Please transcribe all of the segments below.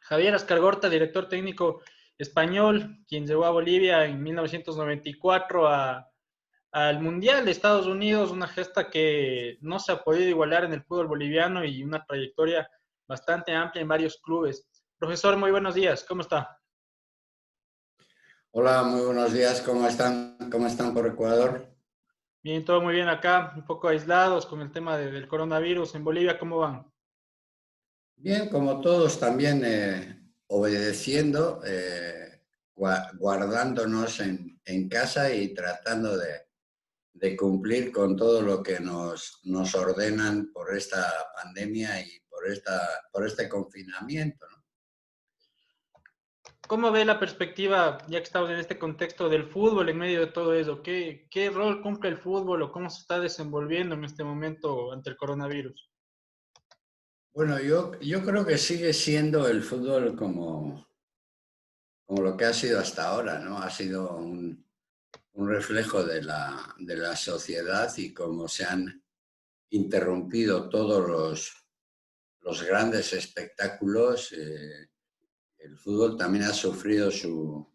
Javier Ascargorta, director técnico español, quien llevó a Bolivia en 1994 al Mundial de Estados Unidos, una gesta que no se ha podido igualar en el fútbol boliviano y una trayectoria bastante amplia en varios clubes. Profesor, muy buenos días, ¿cómo está? Hola, muy buenos días, ¿cómo están? ¿Cómo están por Ecuador? Bien, todo muy bien acá, un poco aislados con el tema del coronavirus. En Bolivia, ¿cómo van? Bien, como todos también obedeciendo, guardándonos en casa y tratando de cumplir con todo lo que nos ordenan por esta pandemia y por este confinamiento, ¿no? ¿Cómo ve la perspectiva, ya que estamos en este contexto del fútbol en medio de todo eso? ¿Qué rol cumple el fútbol o cómo se está desenvolviendo en este momento ante el coronavirus? Bueno, yo creo que sigue siendo el fútbol como lo que ha sido hasta ahora, ¿no? Ha sido un reflejo de la sociedad y cómo se han interrumpido todos los grandes espectáculos. El fútbol también ha sufrido su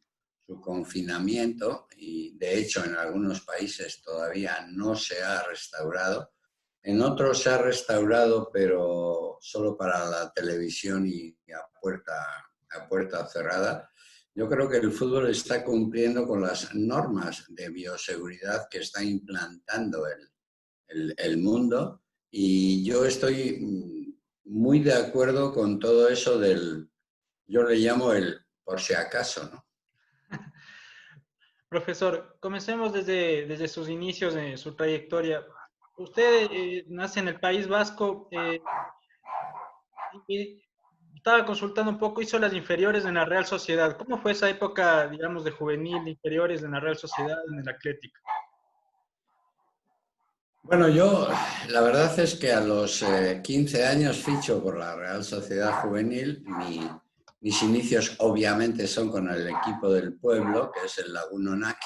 confinamiento y de hecho en algunos países todavía no se ha restaurado. En otros se ha restaurado, pero solo para la televisión y a puerta cerrada. Yo creo que el fútbol está cumpliendo con las normas de bioseguridad que está implantando el mundo y yo estoy muy de acuerdo con todo eso yo le llamo el por si acaso, ¿no? Profesor, comencemos desde sus inicios, de su trayectoria. Usted nace en el País Vasco y estaba consultando un poco, hizo las inferiores en la Real Sociedad. ¿Cómo fue esa época, digamos, de juvenil, de inferiores en la Real Sociedad, en el Atlético? Bueno, la verdad es que a los 15 años ficho por la Real Sociedad Juvenil. Mis inicios obviamente son con el equipo del pueblo, que es el Lagunonac,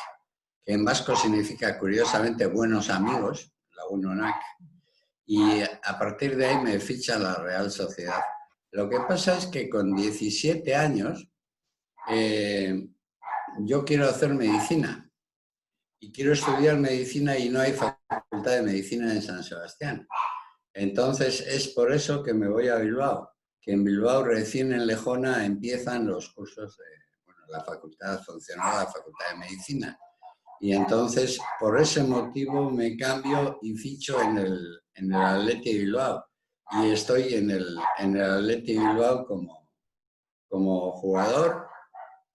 que en vasco significa curiosamente buenos amigos, Lagunonac, y a partir de ahí me ficha la Real Sociedad. Lo que pasa es que con 17 años eh, yo quiero hacer medicina y quiero estudiar medicina y no hay facultad de medicina en San Sebastián. Entonces es por eso que me voy a Bilbao, que en Bilbao recién en Lejona empiezan los cursos de bueno, la facultad funcional, la facultad de medicina. Y entonces por ese motivo me cambio y ficho en el Athletic Bilbao. Y estoy en el Athletic Bilbao como jugador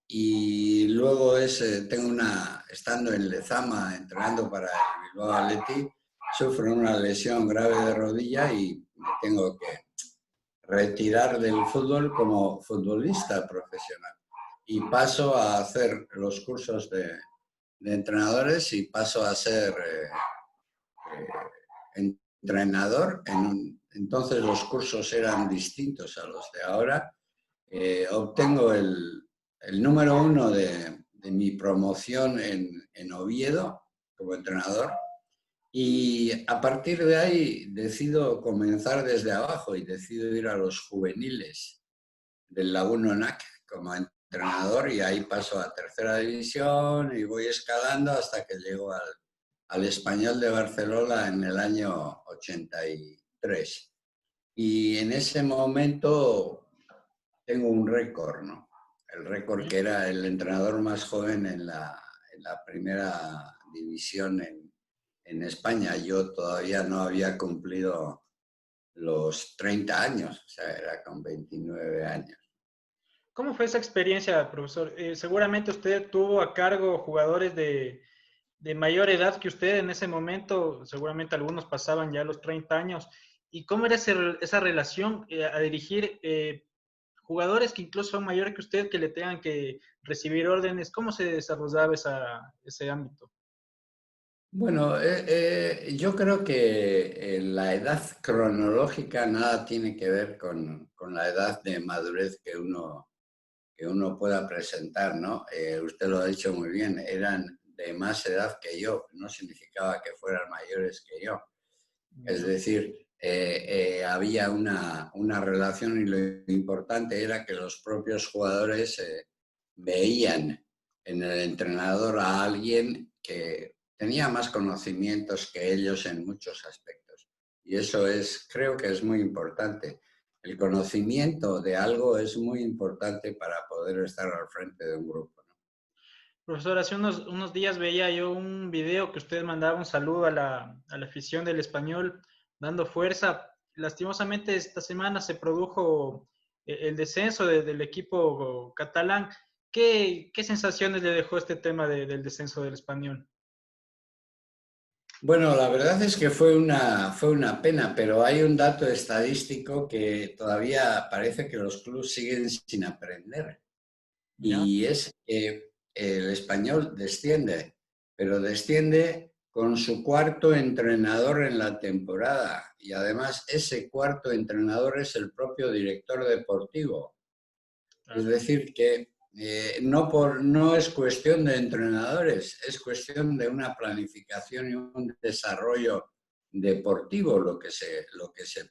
y luego estando en Lezama entrenando para el Bilbao Athletic, sufro una lesión grave de rodilla y me tengo que retirar del fútbol como futbolista profesional. Y paso a hacer los cursos de entrenadores y paso a ser entrenador. Entonces los cursos eran distintos a los de ahora. Obtengo el número uno de mi promoción en Oviedo como entrenador y a partir de ahí decido comenzar desde abajo y decido ir a los juveniles del Lagunonac como entrenador y ahí paso a tercera división y voy escalando hasta que llego al Español de Barcelona en el año 83. Y en ese momento tengo un récord, ¿no? El récord que era el entrenador más joven en la primera división en España. Yo todavía no había cumplido los 30 años, o sea, era con 29 años. ¿Cómo fue esa experiencia, profesor? Seguramente usted tuvo a cargo jugadores de mayor edad que usted en ese momento, seguramente algunos pasaban ya los 30 años. ¿Y cómo era esa relación a dirigir jugadores que incluso son mayores que usted, que le tengan que recibir órdenes? ¿Cómo se desarrollaba ese ámbito? Bueno, yo creo que la edad cronológica nada tiene que ver con la edad de madurez que uno pueda presentar, ¿no? Usted lo ha dicho muy bien, eran de más edad que yo, no significaba que fueran mayores que yo. Es decir, había una relación y lo importante era que los propios jugadores veían en el entrenador a alguien que tenía más conocimientos que ellos en muchos aspectos. Y eso creo que es muy importante. El conocimiento de algo es muy importante para poder estar al frente de un grupo, ¿no? Profesor, hace unos días veía yo un video que usted mandaba un saludo a la afición del Español, dando fuerza. Lastimosamente esta semana se produjo el descenso del equipo catalán. ¿Qué sensaciones le dejó este tema del descenso del Español? Bueno, la verdad es que fue una pena, pero hay un dato estadístico que todavía parece que los clubes siguen sin aprender. ¿Ya? Y es que el Español desciende, pero desciende con su cuarto entrenador en la temporada. Y además ese cuarto entrenador es el propio director deportivo. Es Claro. decir, que no es cuestión de entrenadores, es cuestión de una planificación y un desarrollo deportivo lo que se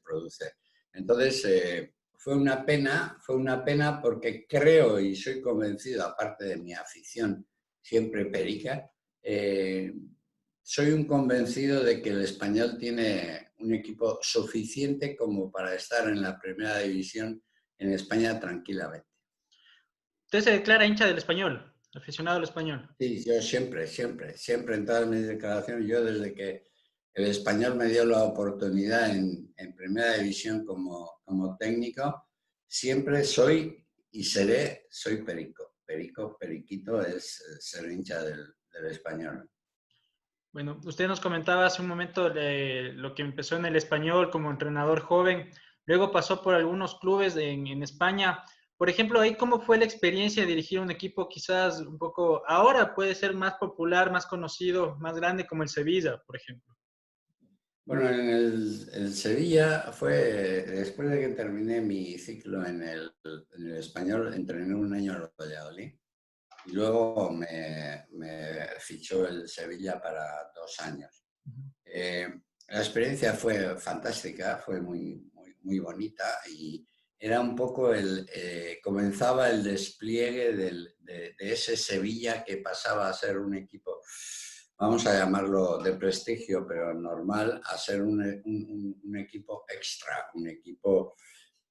produce. Entonces, fue una pena porque creo y soy convencido, aparte de mi afición siempre perica, soy un convencido de que el Español tiene un equipo suficiente como para estar en la primera división en España tranquilamente. Usted se declara hincha del Español, aficionado al Español. Sí, yo siempre en todas mis declaraciones, yo desde que el Español me dio la oportunidad en Primera División como técnico, siempre soy y soy perico. Periquito es ser hincha del Español. Bueno, usted nos comentaba hace un momento de lo que empezó en el Español como entrenador joven, luego pasó por algunos clubes en España. Por ejemplo, ahí cómo fue la experiencia de dirigir un equipo quizás un poco, ahora puede ser más popular, más conocido, más grande como el Sevilla, por ejemplo. Bueno, en el Sevilla fue, después de que terminé mi ciclo en el Español, entrené un año en el Valladolid. Y luego me fichó el Sevilla para 2 años. Eh, la experiencia fue fantástica, fue muy bonita y era un poco comenzaba el despliegue de ese Sevilla que pasaba a ser un equipo, vamos a llamarlo de prestigio, pero normal, a ser un equipo extra, un equipo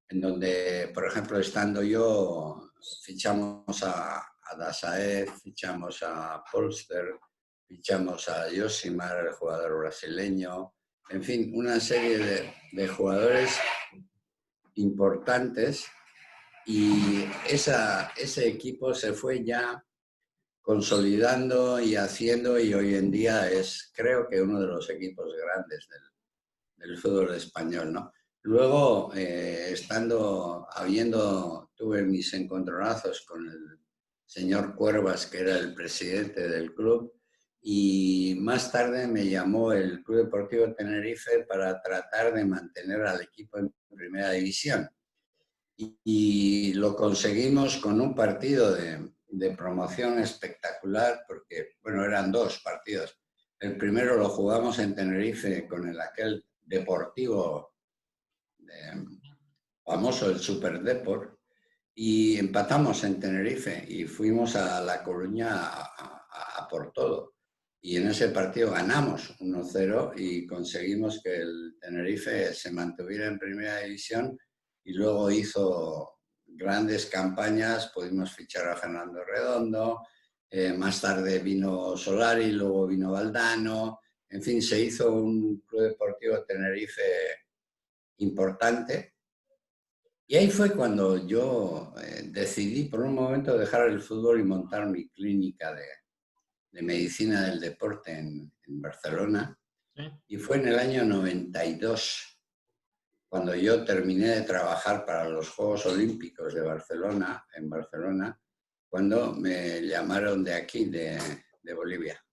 en donde, por ejemplo, estando yo, fichamos a Dazaev, fichamos a Polster, fichamos a Josimar, el jugador brasileño, en fin, una serie de jugadores importantes y ese equipo se fue ya consolidando y haciendo y hoy en día es, creo que uno de los equipos grandes del fútbol español, ¿no? Luego, tuve mis encontronazos con el señor Cuervas, que era el presidente del club, y más tarde me llamó el Club Deportivo Tenerife para tratar de mantener al equipo en primera división. Y lo conseguimos con un partido de promoción espectacular, porque, bueno, eran 2 partidos. El primero lo jugamos en Tenerife con aquel Deportivo famoso, el Super Deport, y empatamos en Tenerife y fuimos a La Coruña a por todo. Y en ese partido ganamos 1-0 y conseguimos que el Tenerife se mantuviera en primera división y luego hizo grandes campañas, pudimos fichar a Fernando Redondo, más tarde vino Solari, luego vino Valdano, en fin, se hizo un Club Deportivo Tenerife importante. Y ahí fue cuando yo decidí por un momento dejar el fútbol y montar mi clínica de medicina del deporte en Barcelona. ¿Sí? Y fue en el año 92, cuando yo terminé de trabajar para los Juegos Olímpicos de Barcelona, en Barcelona, cuando me llamaron de aquí, de Bolivia,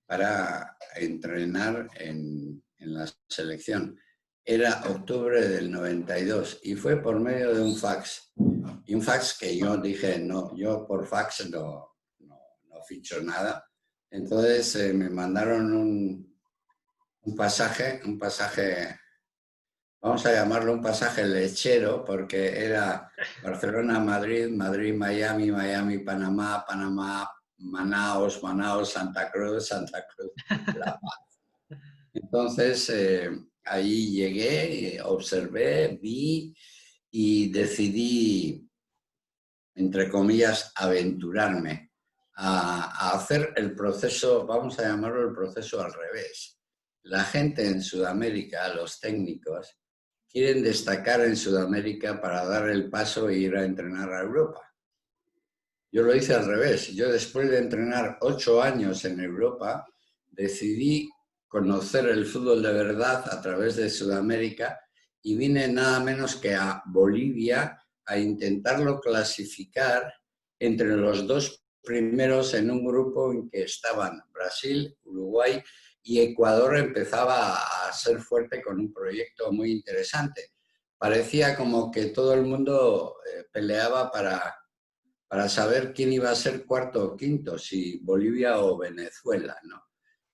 para entrenar en la selección. Era octubre del 92 y fue por medio de un fax. Y un fax que yo dije, no, yo por fax no ficho nada. Entonces me mandaron un pasaje vamos a llamarlo un pasaje lechero, porque era Barcelona-Madrid, Madrid-Miami, Miami-Panamá, Panamá, Manaos, Manaos, Santa Cruz, Santa Cruz, La Paz. Entonces, ahí llegué, observé, vi y decidí, entre comillas, aventurarme a hacer el proceso, vamos a llamarlo el proceso al revés. La gente en Sudamérica, los técnicos, quieren destacar en Sudamérica para dar el paso e ir a entrenar a Europa. Yo lo hice al revés. Yo, después de entrenar 8 años en Europa, decidí conocer el fútbol de verdad a través de Sudamérica y vine nada menos que a Bolivia a intentarlo clasificar entre los 2 primeros en un grupo en que estaban Brasil, Uruguay y Ecuador. Empezaba a ser fuerte con un proyecto muy interesante. Parecía como que todo el mundo peleaba para saber quién iba a ser cuarto o quinto, si Bolivia o Venezuela, ¿no?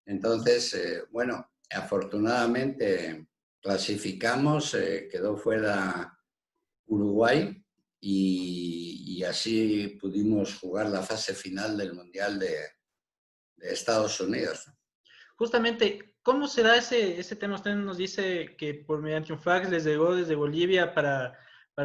Entonces, bueno, afortunadamente clasificamos, quedó fuera Uruguay y así pudimos jugar la fase final del Mundial de Estados Unidos. Justamente, ¿cómo se da ese tema? Usted nos dice que por mediante un fax les llegó desde Bolivia para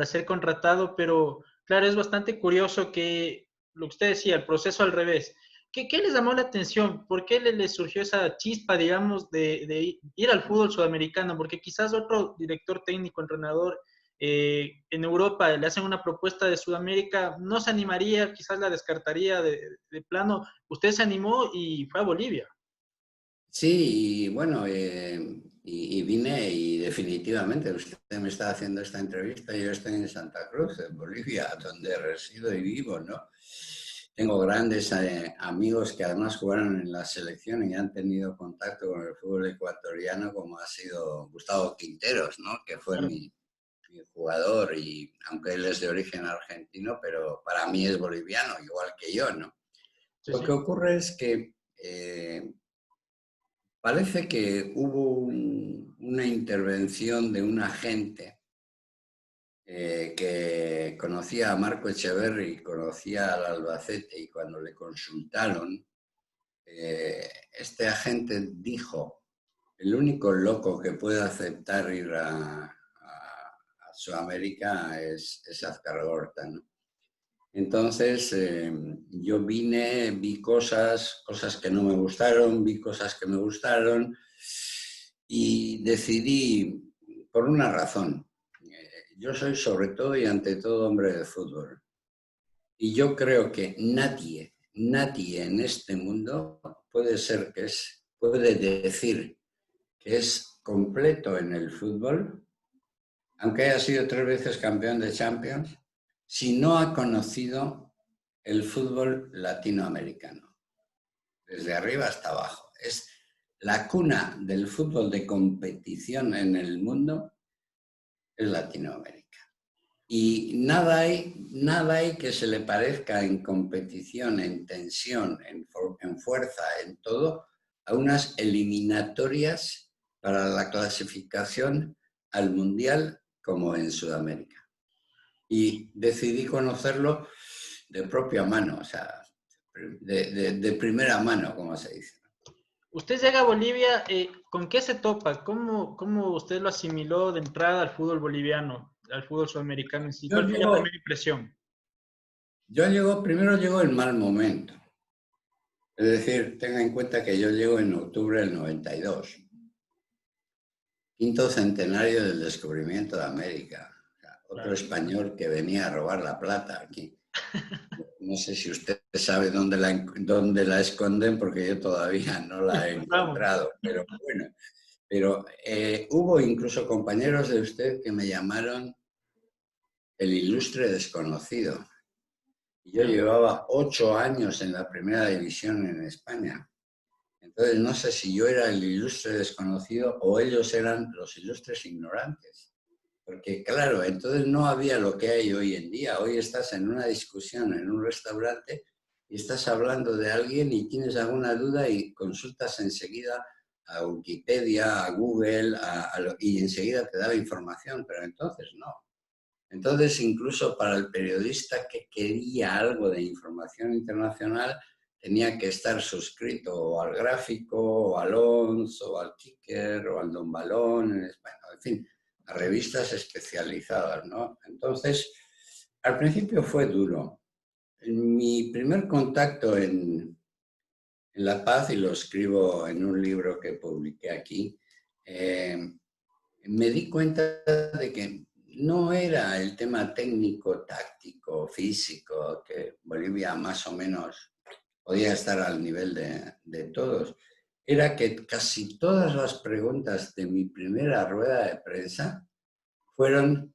ser contratado, pero claro, es bastante curioso que lo que usted decía, el proceso al revés. ¿Qué les llamó la atención? ¿Por qué les surgió esa chispa, digamos, de ir al fútbol sudamericano? Porque quizás otro director técnico, entrenador en Europa le hacen una propuesta de Sudamérica, no se animaría, quizás la descartaría de plano. Usted se animó y fue a Bolivia. Sí, y bueno, y vine y definitivamente usted me está haciendo esta entrevista. Yo estoy en Santa Cruz, en Bolivia, donde resido y vivo, ¿no? Tengo grandes amigos que además jugaron en la selección y han tenido contacto con el fútbol ecuatoriano, como ha sido Gustavo Quinteros, ¿no? Que fue Claro. mi jugador, y aunque él es de origen argentino, pero para mí es boliviano, igual que yo, ¿no? Sí, Lo que sí. ocurre es que parece que hubo una intervención de un agente que conocía a Marco Echeverri, conocía al Albacete, y cuando le consultaron, este agente dijo: el único loco que puede aceptar ir a Sudamérica es Azcar Horta, ¿no? Entonces, yo vine, vi cosas que no me gustaron, vi cosas que me gustaron, y decidí, por una razón. Yo soy sobre todo y ante todo hombre de fútbol. Y yo creo que nadie en este mundo puede decir que es completo en el fútbol, aunque haya sido 3 veces campeón de Champions, si no ha conocido el fútbol latinoamericano, desde arriba hasta abajo. Es la cuna del fútbol de competición en el mundo, es Latinoamérica. Y nada hay que se le parezca en competición, en tensión, en fuerza, en todo, a unas eliminatorias para la clasificación al Mundial como en Sudamérica. Y decidí conocerlo de propia mano, o sea, de primera mano, como se dice. Usted llega a Bolivia, ¿con qué se topa? ¿Cómo usted lo asimiló de entrada al fútbol boliviano, al fútbol sudamericano en sí? Yo ¿Cuál fue la llego, primera impresión? primero llego el mal momento. Es decir, tenga en cuenta que yo llego en octubre del 92, quinto centenario del descubrimiento de América. O sea, otro Claro. español que venía a robar la plata aquí. No sé si usted sabe dónde la esconden, porque yo todavía no la he Vamos. encontrado, pero bueno. Pero hubo incluso compañeros de usted que me llamaron el ilustre desconocido. Yo ¿Ya? llevaba 8 años en la primera división en España. Entonces, no sé si yo era el ilustre desconocido o ellos eran los ilustres ignorantes. Porque, claro, entonces no había lo que hay hoy en día. Hoy estás en una discusión en un restaurante y estás hablando de alguien y tienes alguna duda y consultas enseguida a Wikipedia, a Google, y enseguida te daba información, pero entonces no. Entonces, incluso para el periodista que quería algo de información internacional, tenía que estar suscrito o al Gráfico, o al ONS, o al Kicker, o al Don Balón, en fin, a revistas especializadas, ¿no? Entonces, al principio fue duro. Mi primer contacto en La Paz, y lo escribo en un libro que publiqué aquí, me di cuenta de que no era el tema técnico, táctico, físico, que Bolivia más o menos podía estar al nivel de todos. Era que casi todas las preguntas de mi primera rueda de prensa fueron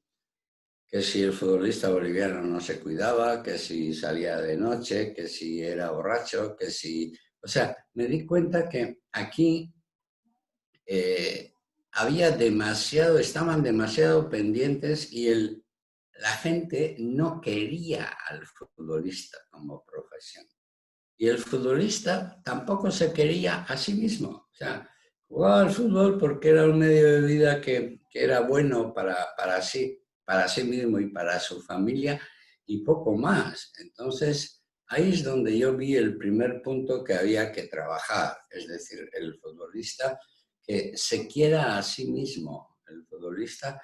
que si el futbolista boliviano no se cuidaba, que si salía de noche, que si era borracho, que si... O sea, me di cuenta que aquí había demasiado, estaban demasiado pendientes y la gente no quería al futbolista como profesión. Y el futbolista tampoco se quería a sí mismo. O sea, jugaba al fútbol porque era un medio de vida que era bueno para sí mismo y para su familia y poco más. Entonces, ahí es donde yo vi el primer punto que había que trabajar. Es decir, el futbolista que se quiera a sí mismo. El futbolista,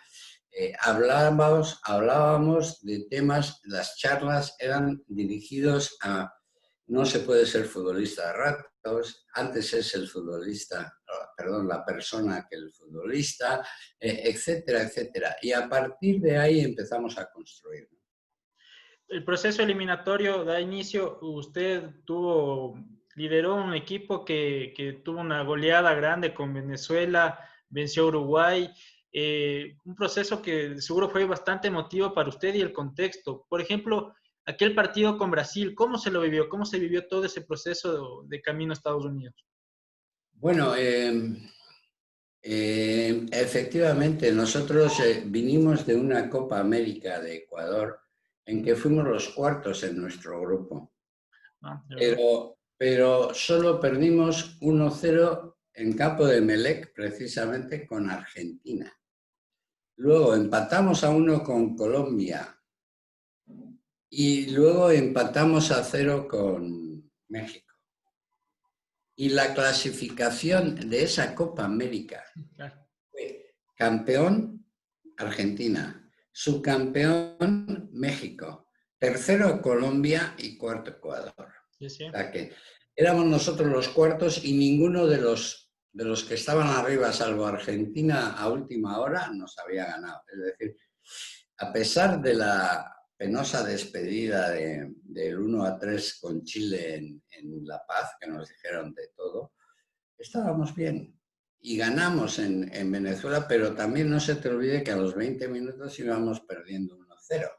hablábamos de temas, las charlas eran dirigidos a no se puede ser futbolista de ratos, antes es el futbolista, perdón, la persona que el futbolista, etcétera, etcétera. Y a partir de ahí empezamos a construir. El proceso eliminatorio da inicio, usted lideró un equipo que tuvo una goleada grande con Venezuela, venció a Uruguay, un proceso que seguro fue bastante emotivo para usted y el contexto. Por ejemplo, aquel partido con Brasil, ¿cómo se lo vivió? ¿Cómo se vivió todo ese proceso de camino a Estados Unidos? Bueno, efectivamente, nosotros vinimos de una Copa América de Ecuador en que fuimos los cuartos en nuestro grupo. Ah, ¿de verdad? Pero solo perdimos 1-0 en campo de Melec, precisamente con Argentina. Luego empatamos a 1 con Colombia y luego empatamos a 0 con México. Y la clasificación de esa Copa América Claro. fue campeón Argentina, subcampeón México, tercero Colombia y cuarto Ecuador. Sí, sí. O sea que éramos nosotros los cuartos y ninguno de los que estaban arriba, salvo Argentina a última hora, nos había ganado. Es decir, a pesar de la penosa despedida del 1-3 con Chile en La Paz, que nos dijeron de todo, estábamos bien. Y ganamos en Venezuela, pero también no se te olvide que a los 20 minutos íbamos perdiendo 1-0.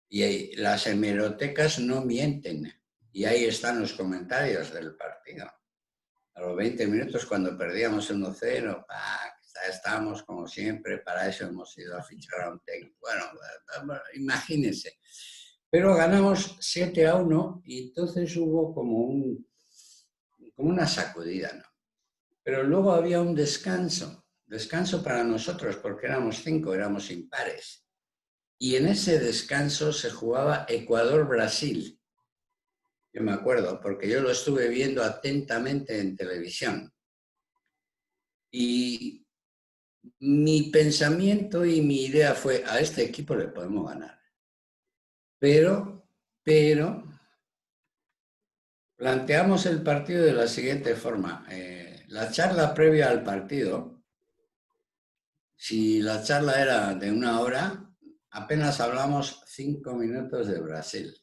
Y las hemerotecas no mienten. Y ahí están los comentarios del partido. A los 20 minutos, cuando perdíamos 1-0, estábamos como siempre, para eso hemos ido a fichar a un técnico. Bueno, imagínense. Pero ganamos 7-1 y entonces hubo como una sacudida, ¿no? Pero luego había un descanso para nosotros, porque éramos 5, éramos impares. Y en ese descanso se jugaba Ecuador-Brasil. Yo me acuerdo, porque yo lo estuve viendo atentamente en televisión. Y mi pensamiento y mi idea fue, a este equipo le podemos ganar. Pero planteamos el partido de la siguiente forma. La charla previa al partido, si la charla era de 1 hora, apenas hablamos 5 minutos de Brasil.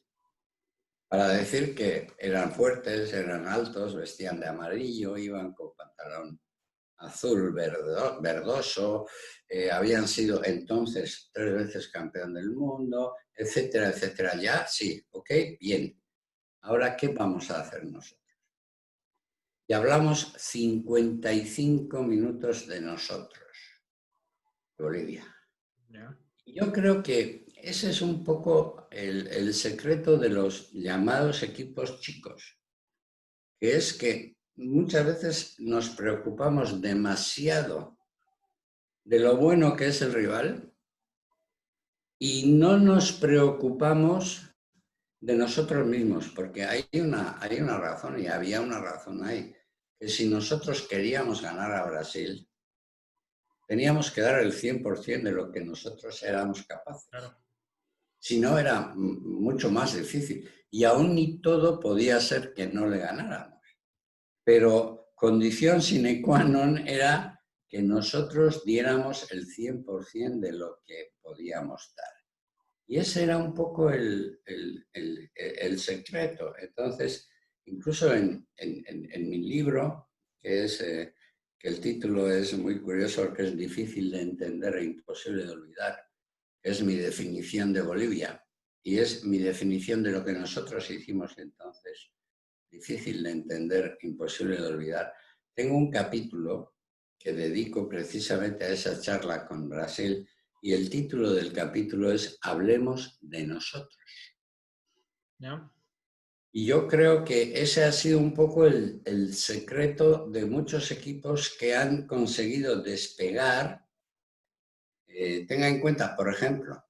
Para decir que eran fuertes, eran altos, vestían de amarillo, iban con pantalón azul verdoso, habían sido entonces 3 veces campeón del mundo, etcétera, etcétera. Ya, sí, ok, bien. Ahora, ¿qué vamos a hacer nosotros? Y hablamos 55 minutos de nosotros, Bolivia. Ya. Yo creo que ese es un poco el secreto de los llamados equipos chicos, que es que muchas veces nos preocupamos demasiado de lo bueno que es el rival y no nos preocupamos de nosotros mismos, porque hay una razón y había una razón ahí, que si nosotros queríamos ganar a Brasil, teníamos que dar el 100% de lo que nosotros éramos capaces. Claro. Si no, era mucho más difícil. Y aún ni todo podía ser que no le ganáramos. Pero condición sine qua non era que nosotros diéramos el 100% de lo que podíamos dar. Y ese era un poco el secreto. Entonces, incluso en mi libro, que el título es muy curioso porque es difícil de entender e imposible de olvidar, es mi definición de Bolivia y es mi definición de lo que nosotros hicimos entonces. Difícil de entender, imposible de olvidar. Tengo un capítulo que dedico precisamente a esa charla con Brasil y el título del capítulo es Hablemos de nosotros. ¿Ya? Y yo creo que ese ha sido un poco el secreto de muchos equipos que han conseguido despegar. Tenga en cuenta, por ejemplo,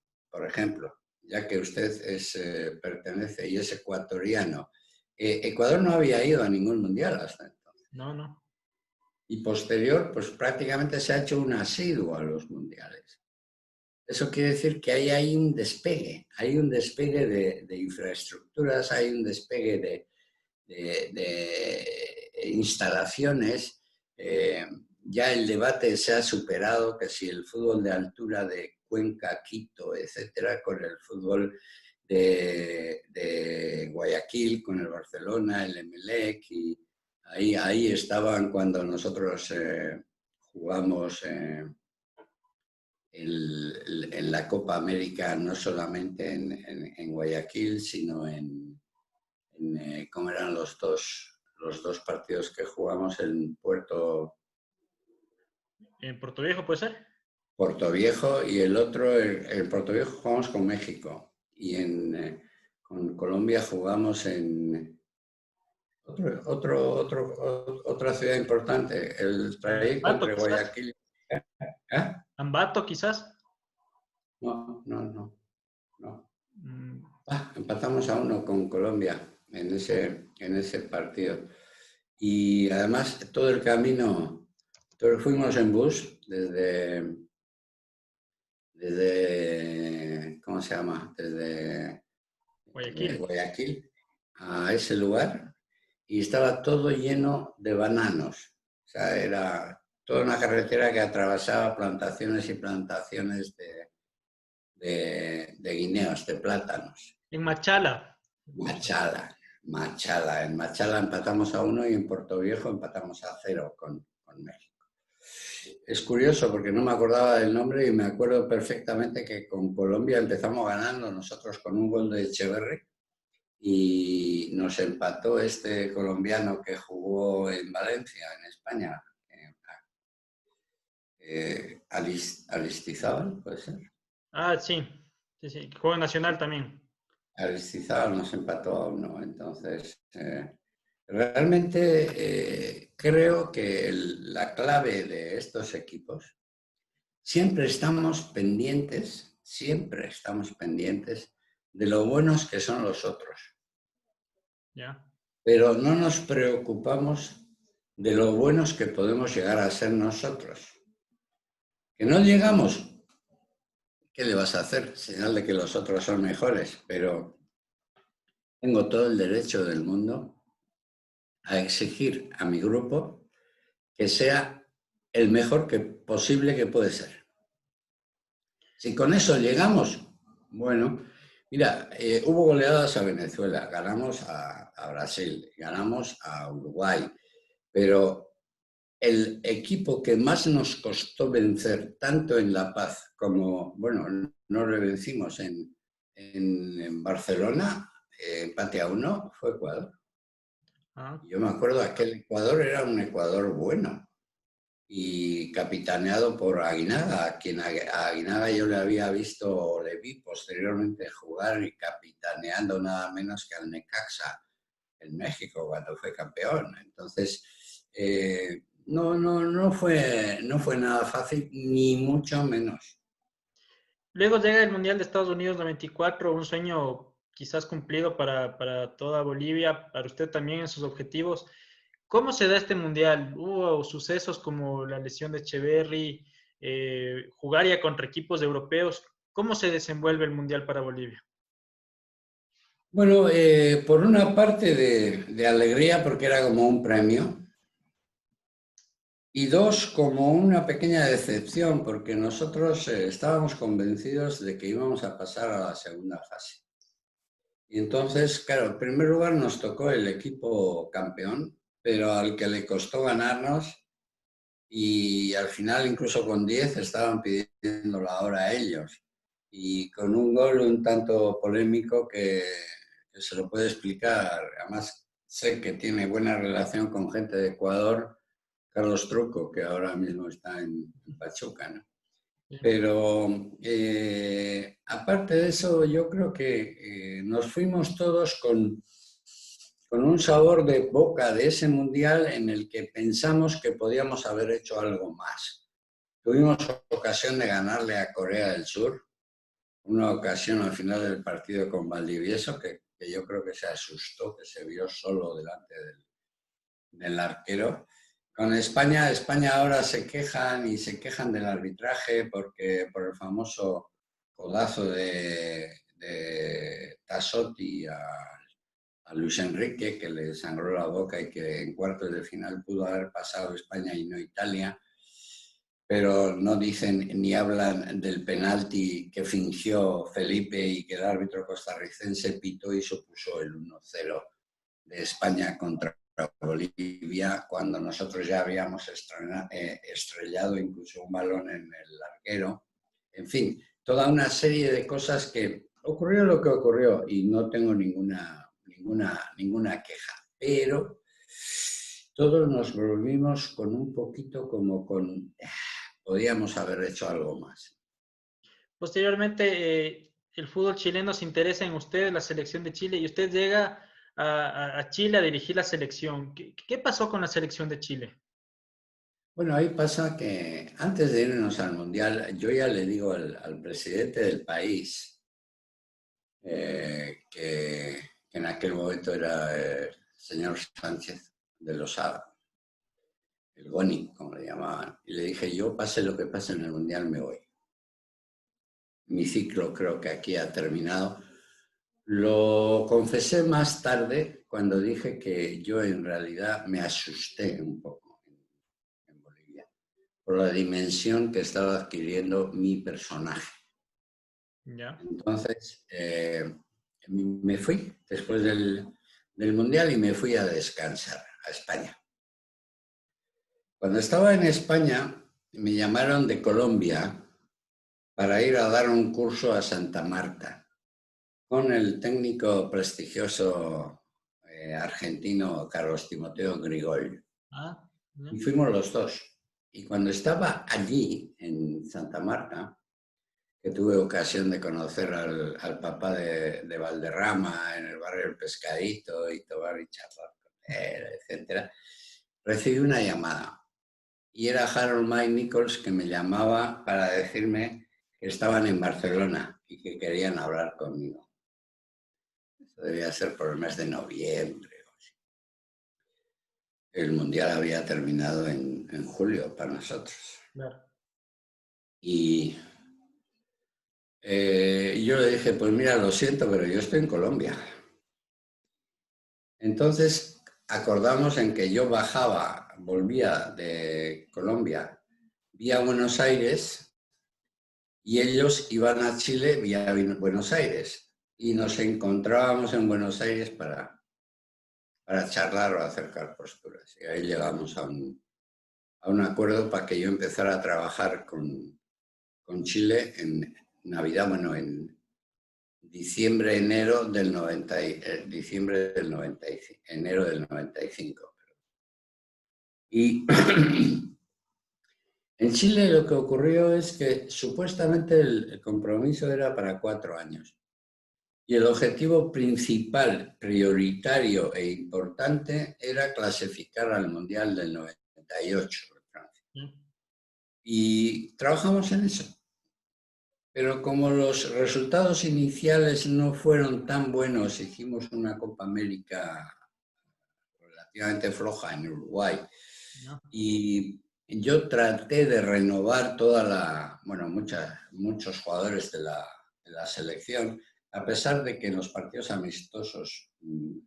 ya que usted pertenece y es ecuatoriano, Ecuador no había ido a ningún mundial hasta entonces. No, no. Y posterior, pues prácticamente se ha hecho un asiduo a los mundiales. Eso quiere decir que ahí hay un despegue de infraestructuras, hay un despegue de instalaciones. Ya el debate se ha superado, que si el fútbol de altura de Cuenca, Quito, etcétera, con el fútbol de Guayaquil, con el Barcelona, el Emelec, y ahí estaban cuando nosotros jugamos en la Copa América, no solamente en Guayaquil, sino ¿cómo eran los dos partidos que jugamos en ¿En Puerto Viejo puede ser? Puerto Viejo y el otro, en Puerto Viejo jugamos con México y con Colombia jugamos en otra ciudad importante, el trayecto ¿Ambato entre quizás? Guayaquil. ¿Eh? ¿Ambato quizás? No. Mm, Empatamos a 1 con Colombia en ese partido. Y además todo el camino, fuimos en bus desde ¿cómo se llama? Desde Guayaquil. Guayaquil a ese lugar y estaba todo lleno de bananos. O sea, era toda una carretera que atravesaba plantaciones y plantaciones de guineos, de plátanos. En Machala. Machala. En Machala empatamos a 1 y en Puerto Viejo empatamos a 0 con México. Es curioso porque no me acordaba del nombre y me acuerdo perfectamente que con Colombia empezamos ganando nosotros con un gol de Echeverri y nos empató este colombiano que jugó en Valencia, en España, Aristizábal, ¿puede ser? Ah, sí. Sí, sí. Juego nacional también. Aristizábal nos empató a 1, entonces realmente creo que la clave de estos equipos, siempre estamos pendientes de lo buenos que son los otros, ¿Ya? pero no nos preocupamos de lo buenos que podemos llegar a ser nosotros. Que no llegamos, ¿qué le vas a hacer? Señal de que los otros son mejores, pero tengo todo el derecho del mundo a exigir a mi grupo que sea el mejor posible que puede ser. Si con eso llegamos, bueno, mira, hubo goleadas a Venezuela, ganamos a Brasil, ganamos a Uruguay, pero el equipo que más nos costó vencer, tanto en La Paz como, bueno, no le vencimos en Barcelona, empate a 1, fue Ecuador. Ah, Yo me acuerdo que aquel Ecuador era un Ecuador bueno y capitaneado por Aguinaga, a quien a Aguinaga yo le había visto, le vi posteriormente jugar y capitaneando nada menos que al Necaxa en México cuando fue campeón. Entonces, no fue nada fácil, ni mucho menos. Luego llega el Mundial de Estados Unidos 94, un sueño quizás cumplido para toda Bolivia, para usted también en sus objetivos. ¿Cómo se da este Mundial? ¿Hubo sucesos como la lesión de Echeverry, jugar ya contra equipos europeos? ¿Cómo se desenvuelve el Mundial para Bolivia? Bueno, por una parte de alegría porque era como un premio, y dos, como una pequeña decepción porque nosotros estábamos convencidos de que íbamos a pasar a la segunda fase. Y entonces, claro, en primer lugar nos tocó el equipo campeón, pero al que le costó ganarnos, y al final incluso con 10 estaban pidiendo la hora a ellos. Y con un gol un tanto polémico que se lo puede explicar. Además, sé que tiene buena relación con gente de Ecuador, Carlos Truco, que ahora mismo está en Pachuca, ¿no? Pero aparte de eso, yo creo que nos fuimos todos con un sabor de boca de ese mundial en el que pensamos que podíamos haber hecho algo más. Tuvimos ocasión de ganarle a Corea del Sur, una ocasión al final del partido con Valdivieso, que yo creo que se asustó, que se vio solo delante del arquero. Con España, España ahora se quejan y se quejan del arbitraje porque por el famoso codazo de Tassotti a Luis Enrique, que le sangró la boca y que en cuartos de final pudo haber pasado España y no Italia, pero no dicen ni hablan del penalti que fingió Felipe y que el árbitro costarricense pitó y supuso el 1-0 de España contra Bolivia, cuando nosotros ya habíamos estrellado incluso un balón en el arquero. En fin, toda una serie de cosas que ocurrió lo que ocurrió y no tengo ninguna queja, pero todos nos volvimos con un poquito como con, podíamos haber hecho algo más. Posteriormente, el fútbol chileno se interesa en usted, la selección de Chile, y usted llega a Chile a dirigir la selección. ¿Qué pasó con la selección de Chile? Bueno, ahí pasa que antes de irnos al Mundial, yo ya le digo al presidente del país, que en aquel momento era el señor Sánchez de Losada, el Goni, como le llamaban, y le dije, yo pase lo que pase en el Mundial me voy. Mi ciclo creo que aquí ha terminado. Lo confesé más tarde cuando dije que yo en realidad me asusté un poco en Bolivia por la dimensión que estaba adquiriendo mi personaje. Ya. Entonces, me fui después del Mundial y me fui a descansar a España. Cuando estaba en España, me llamaron de Colombia para ir a dar un curso a Santa Marta con el técnico prestigioso argentino Carlos Timoteo Grigol. Ah, ya. Y fuimos los dos. Y cuando estaba allí, en Santa Marta, que tuve ocasión de conocer al papá de Valderrama en el barrio El Pescadito y tomar y charlar con él, etc., recibí una llamada. Y era Harold Mike Nichols que me llamaba para decirme que estaban en Barcelona y que querían hablar conmigo. Eso debía ser por el mes de noviembre. El Mundial había terminado en julio para nosotros. Claro. Y yo le dije, pues mira, lo siento, pero yo estoy en Colombia. Entonces acordamos en que yo volvía de Colombia vía Buenos Aires y ellos iban a Chile vía Buenos Aires. Y nos encontrábamos en Buenos Aires para charlar o acercar posturas. Y ahí llegamos a un acuerdo para que yo empezara a trabajar con Chile en Navidad, bueno, en diciembre, enero del 95. Y en Chile lo que ocurrió es que supuestamente el compromiso era para 4 años. Y el objetivo principal, prioritario e importante era clasificar al Mundial del 98 de Francia. Y trabajamos en eso. Pero como los resultados iniciales no fueron tan buenos, hicimos una Copa América relativamente floja en Uruguay. ¿No? Y yo traté de renovar muchos jugadores de la selección, a pesar de que en los partidos amistosos,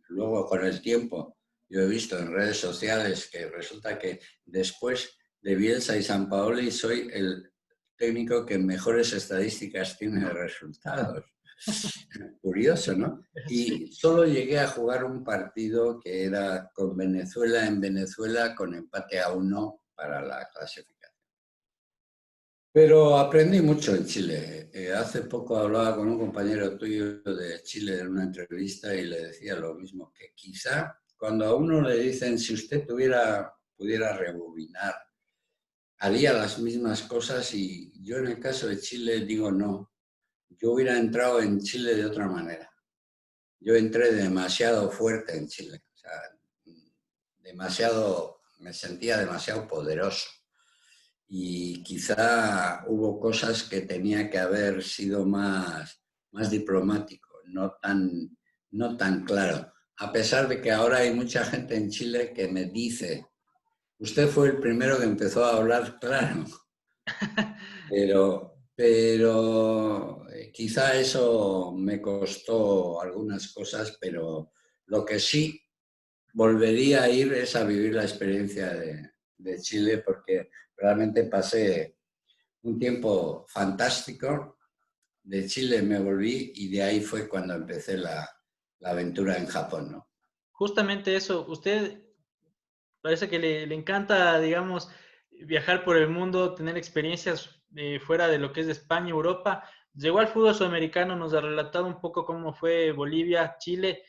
luego con el tiempo, yo he visto en redes sociales que resulta que después de Bielsa y Sampaoli soy el técnico que mejores estadísticas tiene de resultados. Curioso, ¿no? Sí. Y solo llegué a jugar un partido que era con Venezuela en Venezuela con empate a 1 para la clasificación. Pero aprendí mucho en Chile. Hace poco hablaba con un compañero tuyo de Chile en una entrevista y le decía lo mismo, que quizá cuando a uno le dicen si usted pudiera rebobinar, haría las mismas cosas, y yo en el caso de Chile digo no. Yo hubiera entrado en Chile de otra manera. Yo entré demasiado fuerte en Chile, o sea, me sentía demasiado poderoso y quizá hubo cosas que tenía que haber sido más diplomático, no tan claro. A pesar de que ahora hay mucha gente en Chile que me dice, usted fue el primero que empezó a hablar claro. Pero quizá eso me costó algunas cosas, pero lo que sí volvería a ir es a vivir la experiencia de Chile, porque realmente pasé un tiempo fantástico. De Chile me volví y de ahí fue cuando empecé la aventura en Japón, ¿no? Justamente eso, usted parece que le encanta, digamos, viajar por el mundo, tener experiencias fuera de lo que es de España, Europa. Llegó al fútbol sudamericano, nos ha relatado un poco cómo fue Bolivia, Chile.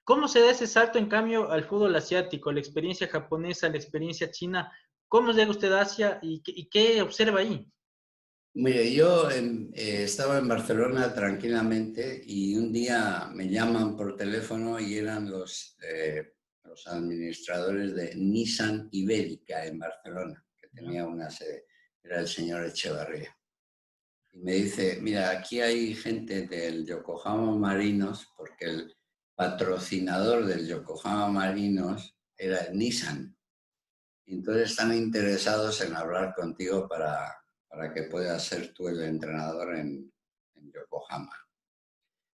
¿Cómo se da ese salto, en cambio, al fútbol asiático, la experiencia japonesa, la experiencia china? ¿Cómo llega usted a Asia y qué observa ahí? Mire, yo estaba en Barcelona tranquilamente y un día me llaman por teléfono y eran los administradores de Nissan Ibérica en Barcelona, que ¿No? tenía una sede, era el señor Echevarría. Y me dice, mira, aquí hay gente del Yokohama Marinos, porque el patrocinador del Yokohama Marinos era el Nissan. Y entonces están interesados en hablar contigo para que puedas ser tú el entrenador en Yokohama.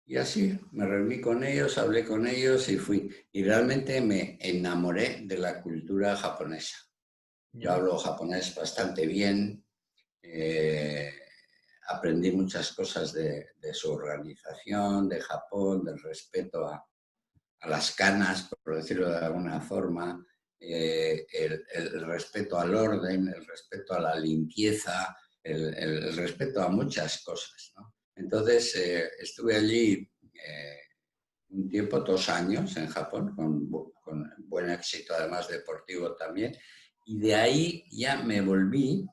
Y así me reuní con ellos, hablé con ellos y fui. Y realmente me enamoré de la cultura japonesa. Yo ¿Ya? hablo japonés bastante bien, eh, aprendí muchas cosas de su organización, de Japón, del respeto a las canas, por decirlo de alguna forma, el respeto al orden, el respeto a la limpieza, el respeto a muchas cosas, ¿no? Entonces, estuve allí un tiempo, 2 años en Japón, con buen éxito, además deportivo también, y de ahí ya me volví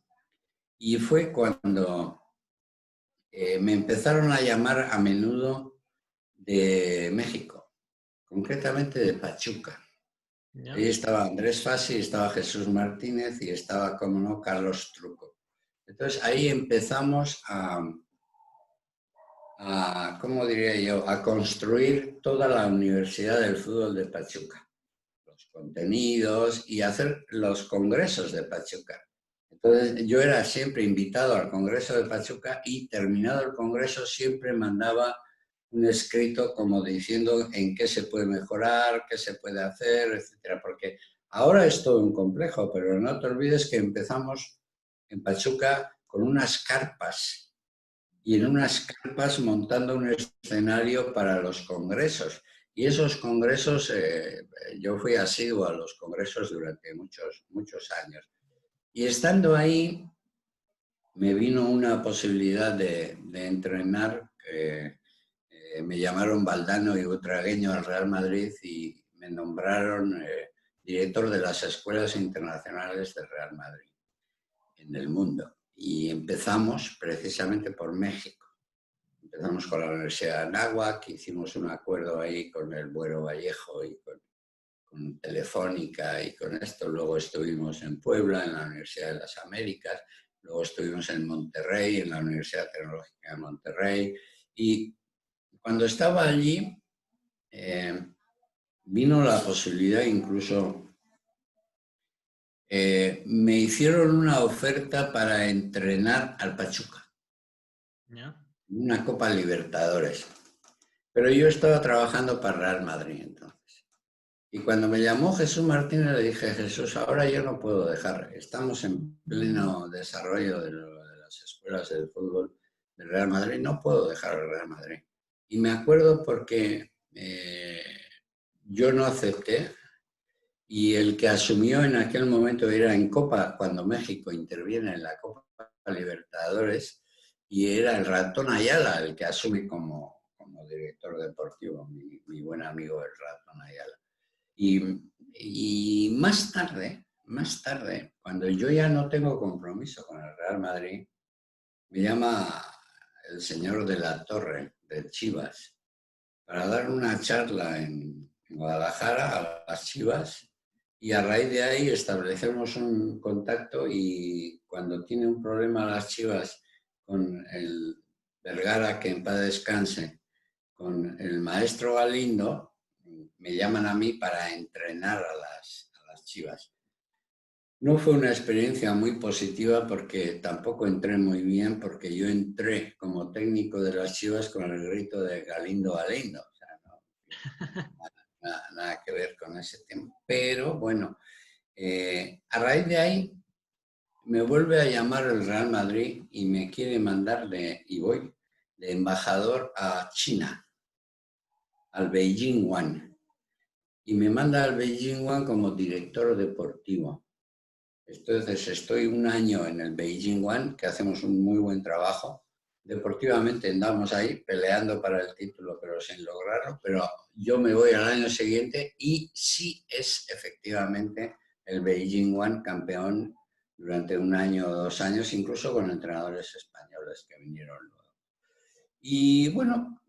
y fue cuando me empezaron a llamar a menudo de México, concretamente de Pachuca. Ahí ¿Ya? estaba Andrés Fassi, estaba Jesús Martínez y estaba, como no, Carlos Truco. Entonces ahí empezamos ¿cómo diría yo?, a construir toda la Universidad del Fútbol de Pachuca, los contenidos y hacer los congresos de Pachuca. Entonces yo era siempre invitado al Congreso de Pachuca y terminado el Congreso siempre mandaba un escrito como diciendo en qué se puede mejorar, qué se puede hacer, etcétera. Porque ahora es todo un complejo, pero no te olvides que empezamos en Pachuca con unas carpas y en ¿Ya? unas carpas montando un escenario para los congresos. Y esos congresos, yo fui asiduo a los congresos durante muchos años. Y estando ahí, me vino una posibilidad de entrenar. Me llamaron Valdano y Butragueño al Real Madrid y me nombraron director de las escuelas internacionales del Real Madrid en el mundo. Y empezamos precisamente por México. empezamos con la Universidad de Anáhuac, hicimos un acuerdo ahí con el Buero Vallejo y con Telefónica y con esto. Luego estuvimos en Puebla, en la Universidad de las Américas. Luego estuvimos en Monterrey, en la Universidad Tecnológica de Monterrey. Y cuando estaba allí, vino la posibilidad incluso, me hicieron una oferta para entrenar al Pachuca, ¿Ya? una Copa Libertadores. Pero yo estaba trabajando para Real Madrid entonces. Y cuando me llamó Jesús Martínez le dije, Jesús, ahora yo no puedo dejar, estamos en pleno desarrollo de las escuelas del fútbol del Real Madrid, no puedo dejar el Real Madrid. Y me acuerdo porque yo no acepté y el que asumió en aquel momento era en Copa, cuando México interviene en la Copa Libertadores, y era el Ratón Ayala el que asume como director deportivo, mi buen amigo el Ratón Ayala. Y más tarde, cuando yo ya no tengo compromiso con el Real Madrid, me llama el señor de la Torre, de Chivas, para dar una charla en Guadalajara a las Chivas, y a raíz de ahí establecemos un contacto, y cuando tiene un problema las Chivas con el Vergara, que en paz descanse, con el maestro Galindo, me llaman a mí para entrenar a las Chivas. No fue una experiencia muy positiva porque tampoco entré muy bien, porque yo entré como técnico de las Chivas con el grito de Galindo Galindo. O sea, nada que ver con ese tema. Pero bueno, a raíz de ahí me vuelve a llamar el Real Madrid y me quiere mandar y voy de embajador a China, al Beijing One. Y me manda al Beijing One como director deportivo. Entonces estoy un año en el Beijing One, que hacemos un muy buen trabajo. Deportivamente andamos ahí peleando para el título, pero sin lograrlo. Pero yo me voy al año siguiente y sí es efectivamente el Beijing One campeón durante un año o 2 años, incluso con entrenadores españoles que vinieron luego. Y bueno,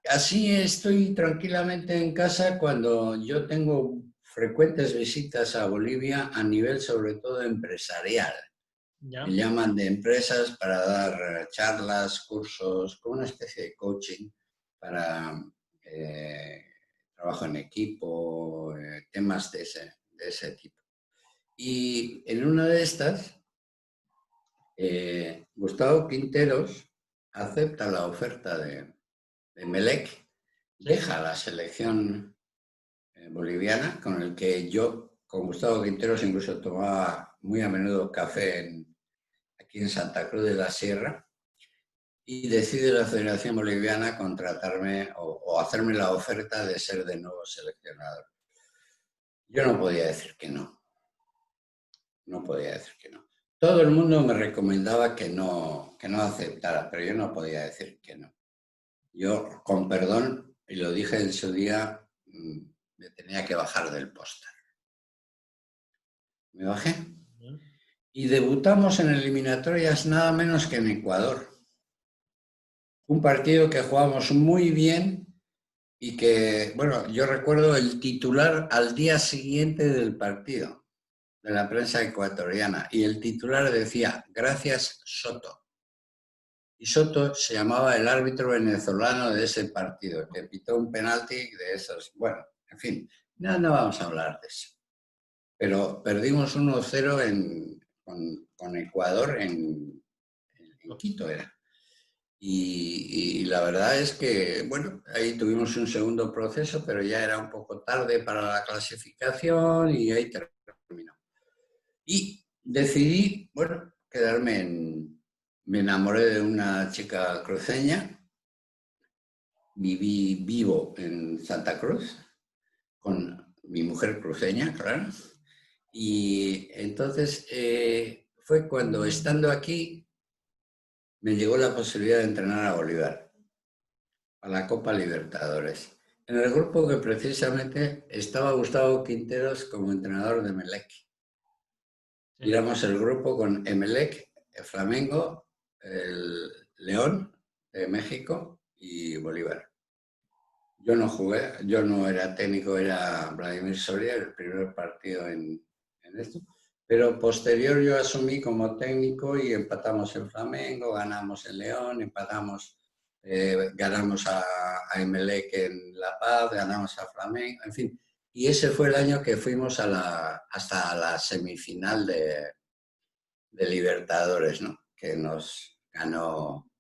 así estoy tranquilamente en casa cuando yo tengo frecuentes visitas a Bolivia a nivel sobre todo empresarial. ¿Ya? Me llaman de empresas para dar charlas, cursos, como una especie de coaching para trabajo en equipo, temas de ese tipo. Y en una de estas, Gustavo Quinteros acepta la oferta de Emelec, deja la selección boliviana, con el que yo, con Gustavo Quinteros, incluso tomaba muy a menudo café aquí en Santa Cruz de la Sierra, y decide la Federación Boliviana contratarme o hacerme la oferta de ser de nuevo seleccionador. Yo no podía decir que no, no podía decir que no. Todo el mundo me recomendaba que no aceptara, pero yo no podía decir que no. Yo, con perdón, y lo dije en su día, me tenía que bajar del póster. Me bajé y debutamos en eliminatorias nada menos que en Ecuador. Un partido que jugamos muy bien y que, bueno, yo recuerdo el titular al día siguiente del partido de la prensa ecuatoriana, y el titular decía, gracias Soto. Y Soto se llamaba el árbitro venezolano de ese partido, que pitó un penalti de esos. Bueno, en fin, no vamos a hablar de eso. Pero perdimos 1-0 con Ecuador en Quito, era. Y la verdad es que, bueno, ahí tuvimos un segundo proceso, pero ya era un poco tarde para la clasificación y ahí terminó. Y decidí, bueno, me enamoré de una chica cruceña, vivo en Santa Cruz con mi mujer cruceña, claro. Y entonces fue cuando, estando aquí, me llegó la posibilidad de entrenar a Bolívar, a la Copa Libertadores, en el grupo que precisamente estaba Gustavo Quinteros como entrenador de Emelec. Sí. Éramos el grupo con Emelec, el Flamengo, el León de México y Bolívar. Yo no jugué, yo no era técnico, era Vladimir Soria, el primer partido en esto. Pero posterior yo asumí como técnico y empatamos en Flamengo, ganamos en León, empatamos, ganamos a Emelec en La Paz, ganamos a Flamengo, en fin. Y ese fue el año que fuimos hasta la semifinal de Libertadores, ¿no? Que nos ganó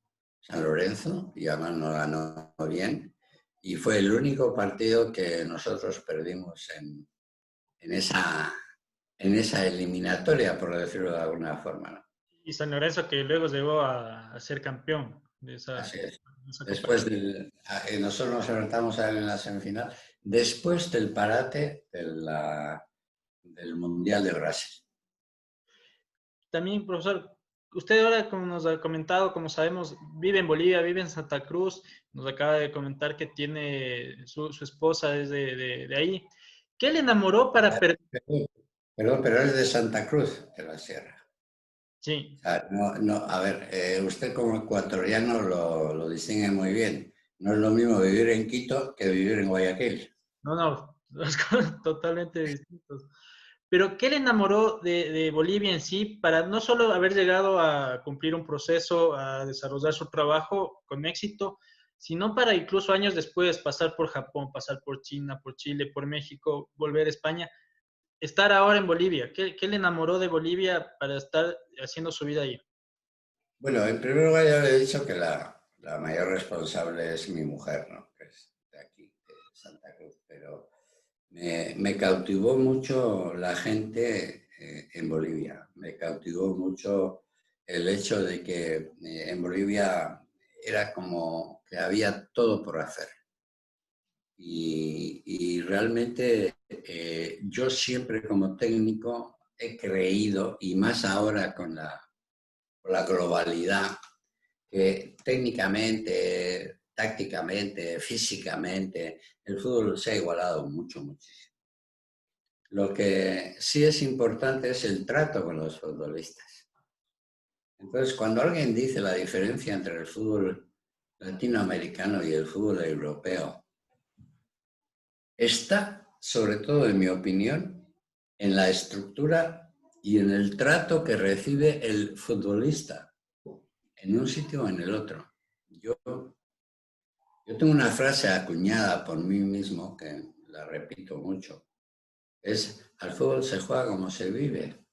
San Lorenzo y además nos ganó bien. Y fue el único partido que nosotros perdimos en esa eliminatoria, por decirlo de alguna forma, ¿no? Y San Lorenzo que luego llegó a ser campeón Así es. de esa Copa Después Libertadores. nosotros nos enfrentamos a él en la semifinal, después del parate del Mundial de Brasil. También, profesor, usted ahora, como nos ha comentado, como sabemos, vive en Bolivia, vive en Santa Cruz, nos acaba de comentar que tiene su esposa es de ahí. ¿Qué le enamoró para perder? Perdón, pero es de Santa Cruz, de la Sierra. Sí, O sea, no, no, a ver, usted como ecuatoriano lo distingue muy bien. No es lo mismo vivir en Quito que vivir en Guayaquil. no, las cosas totalmente distintas. Pero, ¿qué le enamoró de Bolivia en sí para no solo haber llegado a cumplir un proceso, a desarrollar su trabajo con éxito, sino para incluso años después pasar por Japón, pasar por China, por Chile, por México, volver a España, estar ahora en Bolivia? ¿Qué le enamoró de Bolivia para estar haciendo su vida ahí? Bueno, en primer lugar ya le he dicho que la mayor responsable es mi mujer, ¿no? Que es de aquí, de Santa Cruz. Pero me cautivó mucho la gente en Bolivia. Me cautivó mucho el hecho de que en Bolivia era como que había todo por hacer. Y realmente yo siempre como técnico he creído, y más ahora con la globalidad, que técnicamente, tácticamente, físicamente, el fútbol se ha igualado mucho, muchísimo. Lo que sí es importante es el trato con los futbolistas. Entonces, cuando alguien dice la diferencia entre el fútbol latinoamericano y el fútbol europeo, está, sobre todo en mi opinión, en la estructura y en el trato que recibe el futbolista en un sitio o en el otro. Yo tengo una frase acuñada por mí mismo que la repito mucho. Es, al fútbol se juega como se vive.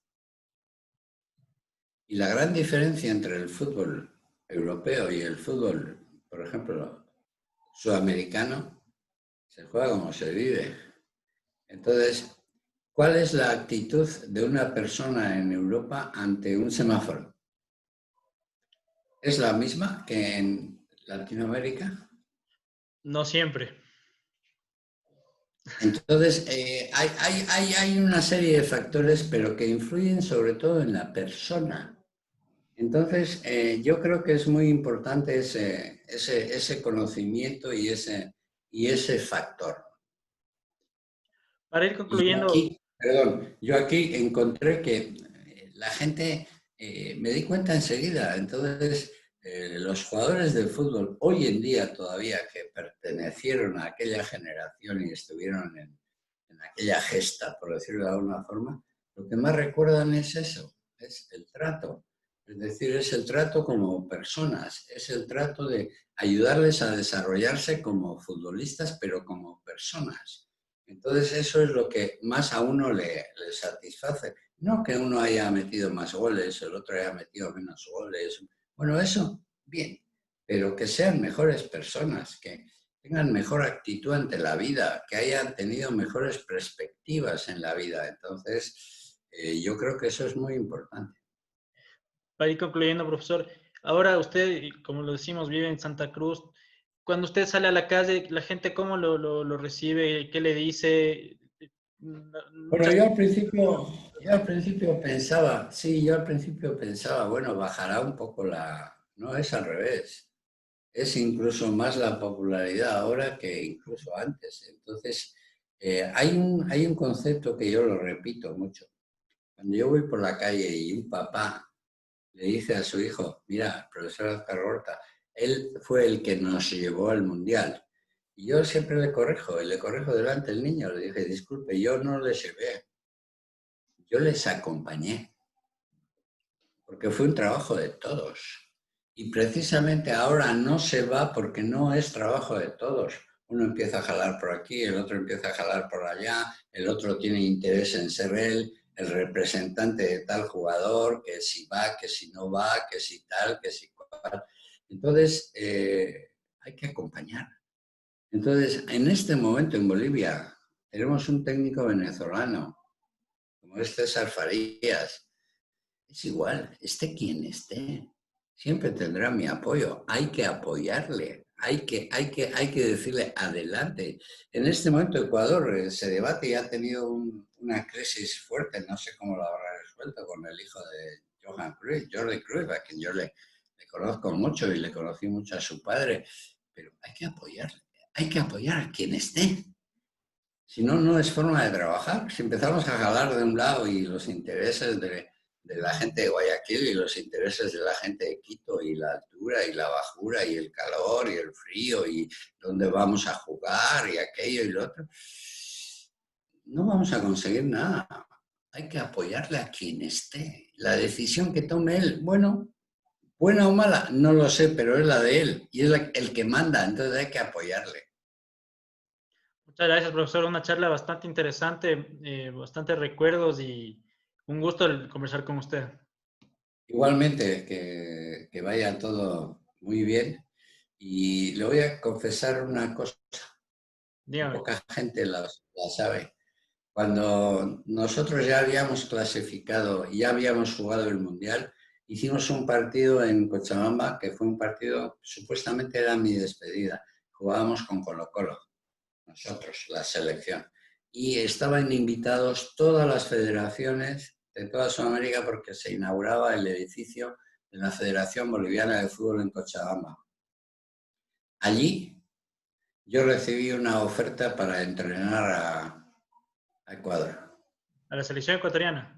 Y la gran diferencia entre el fútbol europeo y el fútbol, por ejemplo, sudamericano, se juega como se vive. Entonces, ¿cuál es la actitud de una persona en Europa ante un semáforo? ¿Es la misma que en Latinoamérica? No siempre. Entonces, hay una serie de factores, pero que influyen sobre todo en la persona. Entonces, yo creo que es muy importante ese conocimiento y ese factor. Para ir Y yo concluyendo, aquí, perdón, yo aquí encontré que la gente, me di cuenta enseguida, entonces los jugadores de fútbol hoy en día todavía que pertenecieron a aquella generación y estuvieron en aquella gesta, por decirlo de alguna forma, lo que más recuerdan es eso, es el trato. Es decir, es el trato como personas, es el trato de ayudarles a desarrollarse como futbolistas, pero como personas. Entonces eso es lo que más a uno le satisface. No que uno haya metido más goles, el otro haya metido menos goles. Bueno, eso, bien, pero que sean mejores personas, que tengan mejor actitud ante la vida, que hayan tenido mejores perspectivas en la vida. Entonces, yo creo que eso es muy importante. para ir concluyendo, profesor, ahora usted, como lo decimos, vive en Santa Cruz. Cuando usted sale a la calle, la gente cómo lo recibe, qué le dice. Bueno, Muchas yo al principio pensaba, sí, yo al principio pensaba, bueno, bajará un poco la... No, es al revés. Es incluso más la popularidad ahora que incluso antes. Entonces, hay un concepto que yo lo repito mucho. Cuando yo voy por la calle y un papá le dice a su hijo, mira, profesor Oscar Horta, Él fue el que nos llevó al Mundial. Y yo siempre le corrijo, y le corrijo delante del niño. Le dije, disculpe, yo no les llevé, yo les acompañé, porque fue un trabajo de todos. Y precisamente ahora no se va porque no es trabajo de todos. Uno empieza a jalar por aquí, el otro empieza a jalar por allá, el otro tiene interés en ser él, el representante de tal jugador, que si va, que si no va, que si tal, que si cual. Entonces, hay que acompañar. Entonces, en este momento en Bolivia tenemos un técnico venezolano, como es César Farías. Es igual, esté quien esté, siempre tendrá mi apoyo. Hay que apoyarle, hay que decirle adelante. En este momento Ecuador se debate y ha tenido una crisis fuerte, no sé cómo lo habrá resuelto con el hijo de Johan Cruyff, Jordi Cruyff, a quien yo le conozco mucho y le conocí mucho a su padre, pero hay que apoyarle, hay que apoyar a quien esté. Si no, no es forma de trabajar. Si empezamos a jalar de un lado y los intereses de la gente de Guayaquil y los intereses de la gente de Quito y la altura y la bajura y el calor y el frío y dónde vamos a jugar y aquello y lo otro, no vamos a conseguir nada. Hay que apoyarle a quien esté. La decisión que tome él, bueno, buena o mala, no lo sé, pero es la de él y es el que manda, entonces hay que apoyarle. Muchas gracias, profesor. Una charla bastante interesante, bastantes recuerdos y un gusto el conversar con usted. Igualmente, que vaya todo muy bien. Y le voy a confesar una cosa que Dígame. poca gente la sabe. Cuando nosotros ya habíamos clasificado y ya habíamos jugado el Mundial, hicimos un partido en Cochabamba, que fue un partido, supuestamente era mi despedida. Jugábamos con Colo-Colo, nosotros, la selección. Y estaban invitados todas las federaciones de toda Sudamérica porque se inauguraba el edificio de la Federación Boliviana de Fútbol en Cochabamba. Allí yo recibí una oferta para entrenar a Ecuador. A la selección ecuatoriana.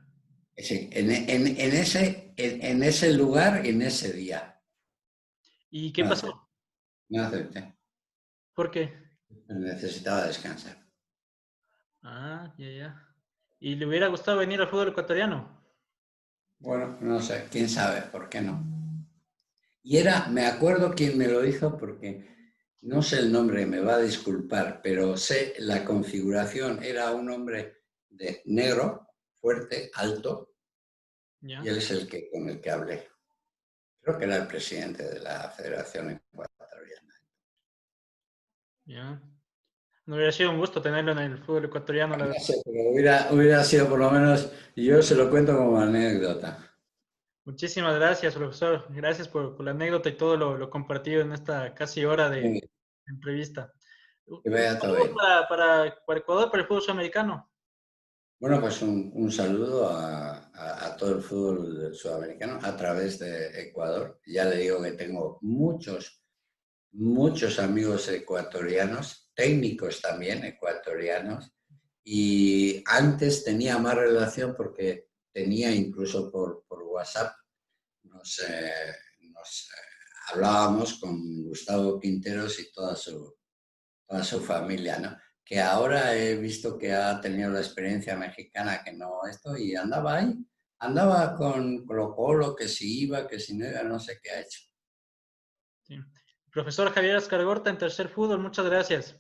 Sí, en ese lugar, en ese día. ¿Y qué No pasó? acepté. No acepté. ¿Por qué? Necesitaba descansar. Ah, ya, ya. ¿Y le hubiera gustado venir al fútbol ecuatoriano? Bueno, no sé, quién sabe, ¿por qué no? Y me acuerdo quién me lo hizo porque no sé el nombre, me va a disculpar, pero sé la configuración. Era un hombre de negro, fuerte, alto, y Ya, él es con el que hablé. Creo que era el presidente de la Federación Ecuatoriana. ya. No hubiera sido un gusto tenerlo en el fútbol ecuatoriano, la No verdad. sé, pero hubiera sido por lo menos, yo se lo cuento como anécdota. Muchísimas gracias, profesor. Gracias por la anécdota y todo lo compartido en esta casi hora de Muy entrevista. que Un vaya todo saludo bien. para Ecuador, para el fútbol sudamericano. Bueno, pues un saludo a todo el fútbol sudamericano a través de Ecuador. Ya le digo que tengo muchos amigos ecuatorianos, técnicos también ecuatorianos, y antes tenía más relación porque tenía incluso por WhatsApp, nos, eh, hablábamos con Gustavo Quinteros y toda su familia, ¿no? Que ahora he visto que ha tenido la experiencia mexicana, que no esto, y andaba ahí, andaba con Colo-Colo, que si iba, que si no iba, no sé qué ha hecho. Sí. Profesor Javier Escargorta en Tercer Fútbol, muchas gracias.